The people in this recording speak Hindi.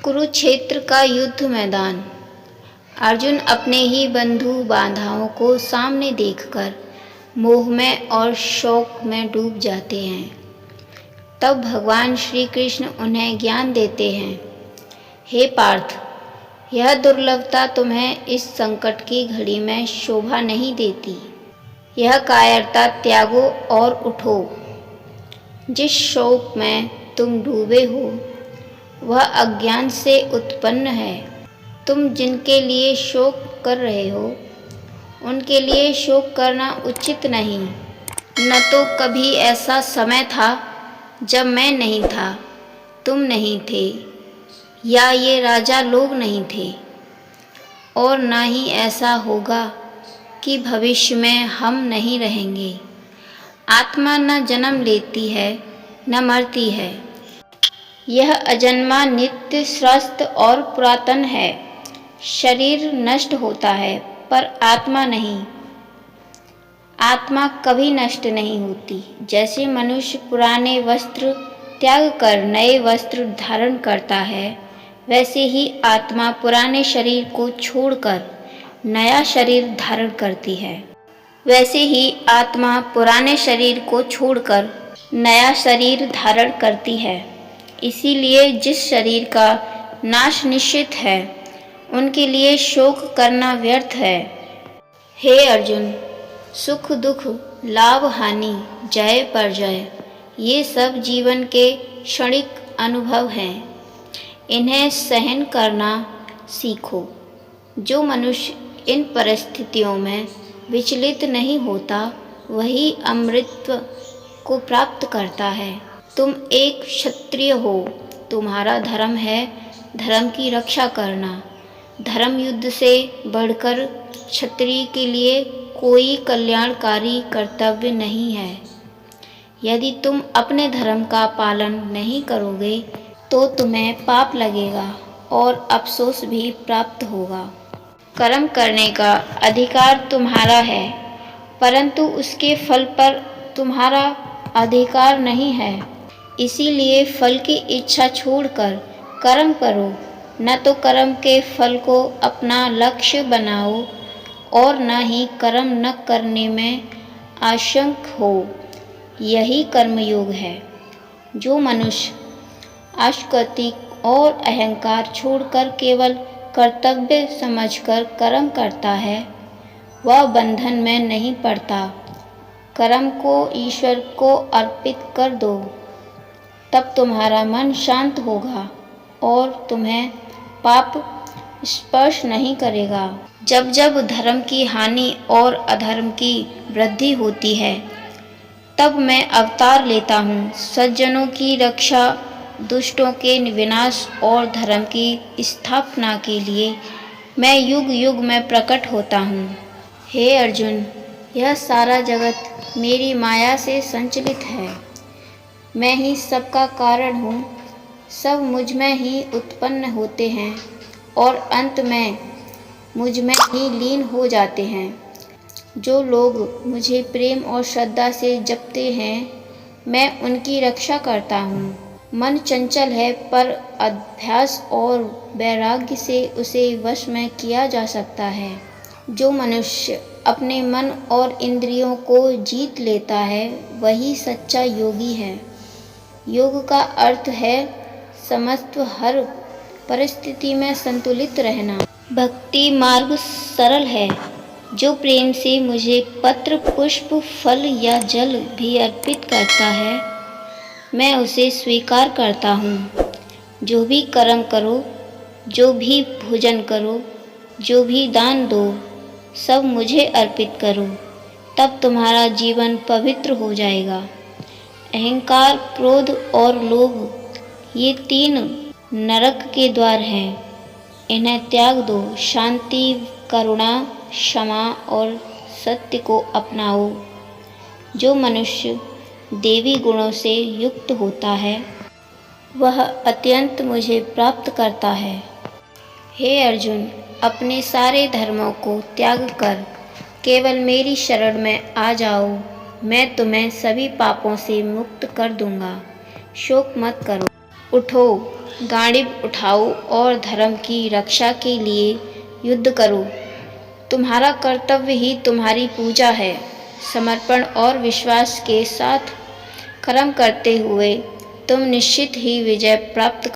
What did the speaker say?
कुरुक्षेत्र का युद्ध मैदान। अर्जुन अपने ही बंधु बांधाओं को सामने देखकर मोह में और शोक में डूब जाते हैं। तब भगवान श्री कृष्ण उन्हें ज्ञान देते हैं। हे पार्थ, यह दुर्लभता तुम्हें इस संकट की घड़ी में शोभा नहीं देती। यह कायरता त्यागो और उठो। जिस शोक में तुम डूबे हो वह अज्ञान से उत्पन्न है। तुम जिनके लिए शोक कर रहे हो उनके लिए शोक करना उचित नहीं। न तो कभी ऐसा समय था जब मैं नहीं था, तुम नहीं थे, या ये राजा लोग नहीं थे, और न ही ऐसा होगा कि भविष्य में हम नहीं रहेंगे। आत्मा न जन्म लेती है न मरती है। यह अजन्मा, नित्य, स्वस्थ और पुरातन है। शरीर नष्ट होता है पर आत्मा नहीं। आत्मा कभी नष्ट नहीं होती। जैसे मनुष्य पुराने वस्त्र त्याग कर नए वस्त्र धारण करता है, वैसे ही आत्मा पुराने शरीर को छोड़कर नया शरीर धारण करती है। वैसे ही आत्मा पुराने शरीर को छोड़कर नया शरीर धारण करती है। इसीलिए जिस शरीर का नाश निश्चित है उनके लिए शोक करना व्यर्थ है। हे अर्जुन, सुख दुख, लाभ हानि, जय पराजय, ये सब जीवन के क्षणिक अनुभव हैं। इन्हें सहन करना सीखो। जो मनुष्य इन परिस्थितियों में विचलित नहीं होता वही अमृतत्व को प्राप्त करता है। तुम एक क्षत्रिय हो। तुम्हारा धर्म है धर्म की रक्षा करना। धर्म युद्ध से बढ़कर क्षत्रिय के लिए कोई कल्याणकारी कर्तव्य नहीं है। यदि तुम अपने धर्म का पालन नहीं करोगे तो तुम्हें पाप लगेगा और अफसोस भी प्राप्त होगा। कर्म करने का अधिकार तुम्हारा है, परंतु उसके फल पर तुम्हारा अधिकार नहीं है। इसीलिए फल की इच्छा छोड़कर कर्म करो। न तो कर्म के फल को अपना लक्ष्य बनाओ और न ही कर्म न करने में आसक्त हो। यही कर्मयोग है। जो मनुष्य आसक्ति और अहंकार छोड़कर केवल कर्तव्य समझकर कर्म करता है वह बंधन में नहीं पड़ता। कर्म को ईश्वर को अर्पित कर दो, तब तुम्हारा मन शांत होगा और तुम्हें पाप स्पर्श नहीं करेगा। जब जब धर्म की हानि और अधर्म की वृद्धि होती है तब मैं अवतार लेता हूँ। सज्जनों की रक्षा, दुष्टों के विनाश और धर्म की स्थापना के लिए मैं युग युग में प्रकट होता हूँ। हे अर्जुन, यह सारा जगत मेरी माया से संचालित है। मैं ही सबका कारण हूँ। सब मुझ में ही उत्पन्न होते हैं और अंत में मुझ में ही लीन हो जाते हैं। जो लोग मुझे प्रेम और श्रद्धा से जपते हैं मैं उनकी रक्षा करता हूँ। मन चंचल है पर अभ्यास और वैराग्य से उसे वश में किया जा सकता है। जो मनुष्य अपने मन और इंद्रियों को जीत लेता है वही सच्चा योगी है। योग का अर्थ है समस्त हर परिस्थिति में संतुलित रहना। भक्ति मार्ग सरल है। जो प्रेम से मुझे पत्र, पुष्प, फल या जल भी अर्पित करता है मैं उसे स्वीकार करता हूँ। जो भी कर्म करो, जो भी भोजन करो, जो भी दान दो, सब मुझे अर्पित करो, तब तुम्हारा जीवन पवित्र हो जाएगा। अहंकार, क्रोध और लोभ ये 3 नरक के द्वार हैं। इन्हें त्याग दो। शांति, करुणा, क्षमा और सत्य को अपनाओ। जो मनुष्य देवी गुणों से युक्त होता है वह अत्यंत मुझे प्राप्त करता है। हे अर्जुन, अपने सारे धर्मों को त्याग कर केवल मेरी शरण में आ जाओ। मैं तुम्हें सभी पापों से मुक्त कर दूंगा। शोक मत करो। उठो, गाड़ी उठाओ और धर्म की रक्षा के लिए युद्ध करो। तुम्हारा कर्तव्य ही तुम्हारी पूजा है। समर्पण और विश्वास के साथ कर्म करते हुए तुम निश्चित ही विजय प्राप्त